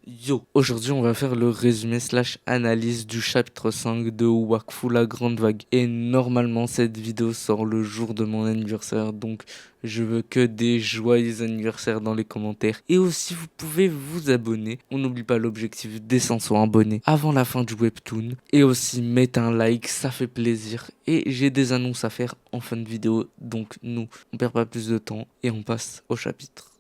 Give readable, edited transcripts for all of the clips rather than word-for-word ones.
Yo, aujourd'hui on va faire le résumé slash analyse du chapitre 5 de Wakfu la grande vague. Et normalement cette vidéo sort le jour de mon anniversaire, donc je veux que des joyeux anniversaires dans les commentaires. Et aussi vous pouvez vous abonner, on n'oublie pas l'objectif des 500 abonnés avant la fin du webtoon. Et aussi mettez un like, ça fait plaisir. Et j'ai des annonces à faire en fin de vidéo, donc nous on perd pas plus de temps et on passe au chapitre.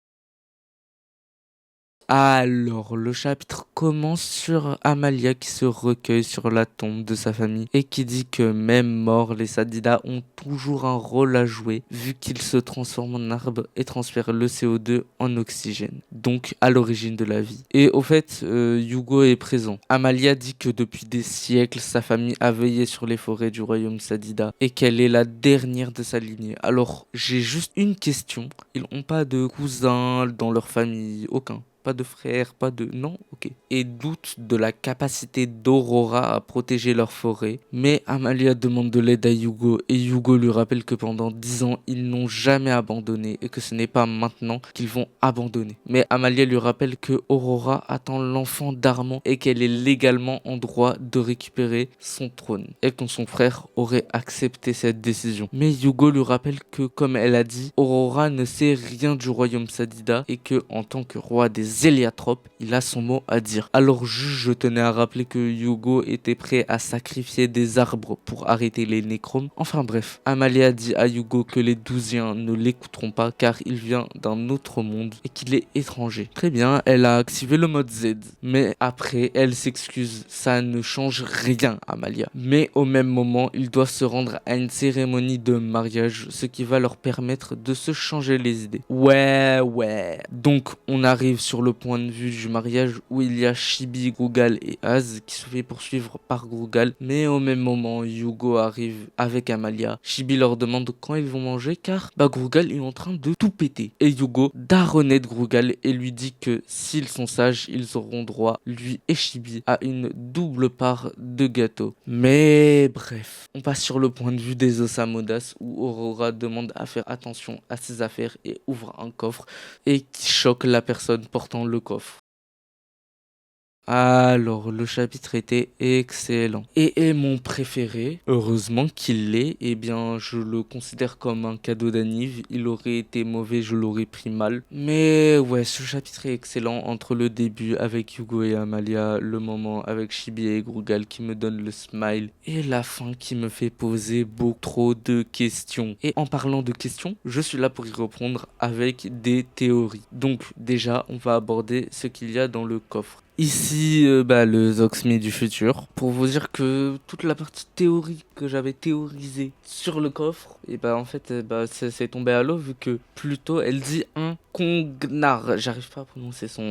Alors, le chapitre commence sur Amalia qui se recueille sur la tombe de sa famille et qui dit que même morts, les Sadida ont toujours un rôle à jouer vu qu'ils se transforment en arbre et transfèrent le CO2 en oxygène, donc à l'origine de la vie. Et au fait, Yugo est présent. Amalia dit que depuis des siècles, sa famille a veillé sur les forêts du royaume Sadida et qu'elle est la dernière de sa lignée. Alors, j'ai juste une question. Ils n'ont pas de cousins dans leur famille, aucun. Pas de frères, pas de... Non, ok. Et doute de la capacité d'Aurora à protéger leur forêt. Mais Amalia demande de l'aide à Yugo et Yugo lui rappelle que pendant 10 ans, ils n'ont jamais abandonné et que ce n'est pas maintenant qu'ils vont abandonner. Mais Amalia lui rappelle que Aurora attend l'enfant d'Armand et qu'elle est légalement en droit de récupérer son trône et que son frère aurait accepté cette décision. Mais Yugo lui rappelle que, comme elle a dit, Aurora ne sait rien du royaume Sadida et que, en tant que roi des Héliotropes, il a son mot à dire. Alors je tenais à rappeler que Yugo était prêt à sacrifier des arbres pour arrêter les nécromes. Enfin bref, Amalia dit à Yugo que les Douziens ne l'écouteront pas car il vient d'un autre monde et qu'il est étranger. Très bien, elle a activé le mode Z. Mais après, elle s'excuse, ça ne change rien Amalia. Mais au même moment, ils doivent se rendre à une cérémonie de mariage, ce qui va leur permettre de se changer les idées. Ouais. Donc on arrive sur le point de vue du mariage où il y a Chibi, Grugal et Az qui se fait poursuivre par Grugal. Mais au même moment, Yugo arrive avec Amalia. Chibi leur demande quand ils vont manger car Grugal est en train de tout péter. Et Yugo d'arronnette Grugal et lui dit que s'ils sont sages, ils auront droit, lui et Chibi, à une double part de gâteau. Mais bref, on passe sur le point de vue des Osamodas où Aurora demande à faire attention à ses affaires et ouvre un coffre et qui choque la personne portant le coffre. Alors, le chapitre était excellent et est mon préféré. Heureusement qu'il l'est. Eh bien, je le considère comme un cadeau d'anniv. Il aurait été mauvais, je l'aurais pris mal. Mais ouais, ce chapitre est excellent entre le début avec Yugo et Amalia, le moment avec Chibi et Grugal qui me donne le smile et la fin qui me fait poser beaucoup trop de questions. Et en parlant de questions, je suis là pour y répondre avec des théories. Donc déjà, on va aborder ce qu'il y a dans le coffre. Ici, le Zoxmi du futur, pour vous dire que toute la partie théorique que j'avais théorisée sur le coffre, et en fait, c'est tombé à l'eau vu que plutôt elle dit un Kongnar, j'arrive pas à prononcer ce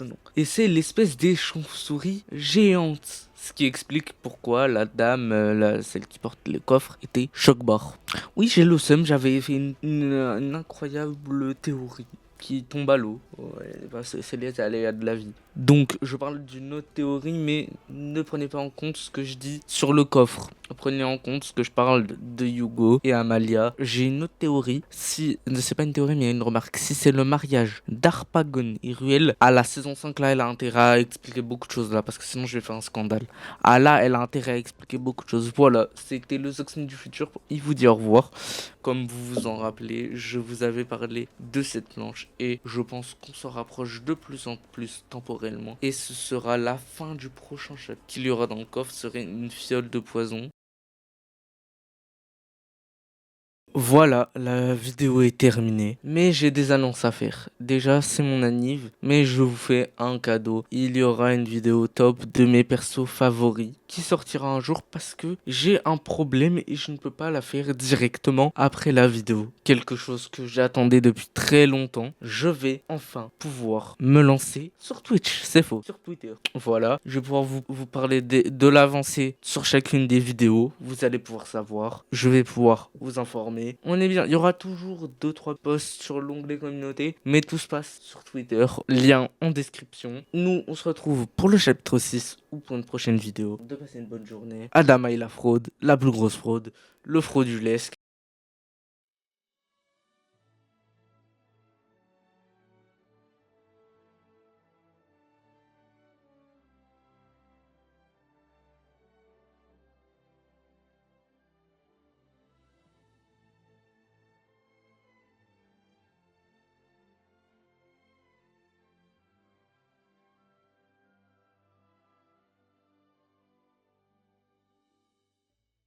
nom. Et c'est l'espèce des chauves-souris géantes. Ce qui explique pourquoi la dame, celle qui porte le coffre, était choc-bord. Oui, j'ai le seum, j'avais fait une incroyable théorie qui tombe à l'eau. Ouais, c'est les aléas de la vie. Donc, je parle d'une autre théorie, mais ne prenez pas en compte ce que je dis sur le coffre. Prenez en compte ce que je parle de Yugo et Amalia. J'ai une autre théorie. Si, c'est pas une théorie, mais une remarque. Si c'est le mariage d'Harpagon et Ruel, à la saison 5, là, elle a intérêt à expliquer beaucoup de choses, là, parce que sinon, je vais faire un scandale. Ah là, elle a intérêt à expliquer beaucoup de choses. Voilà, c'était le Zoxmy du futur. Il vous dit au revoir. Comme vous vous en rappelez, je vous avais parlé de cette planche et je pense qu'on se rapproche de plus en plus temporellement. Et ce sera la fin du prochain chapitre. Qu'il y aura dans le coffre serait une fiole de poison. Voilà, la vidéo est terminée, mais j'ai des annonces à faire. Déjà, c'est mon anniv, mais je vous fais un cadeau. Il y aura une vidéo top de mes persos favoris qui sortira un jour parce que j'ai un problème et je ne peux pas la faire directement après la vidéo. Quelque chose que j'attendais depuis très longtemps. Je vais enfin pouvoir me lancer sur Twitch, c'est faux, sur Twitter. Voilà, je vais pouvoir vous parler de l'avancée sur chacune des vidéos. Vous allez pouvoir savoir. Je vais pouvoir vous informer. On est bien. Il y aura toujours 2-3 posts sur l'onglet communauté, mais tout se passe sur Twitter. Lien en description. Nous, on se retrouve pour le chapitre 6 ou pour une prochaine vidéo. De passer une bonne journée. Adama et la fraude, la plus grosse fraude, le fraudulesque.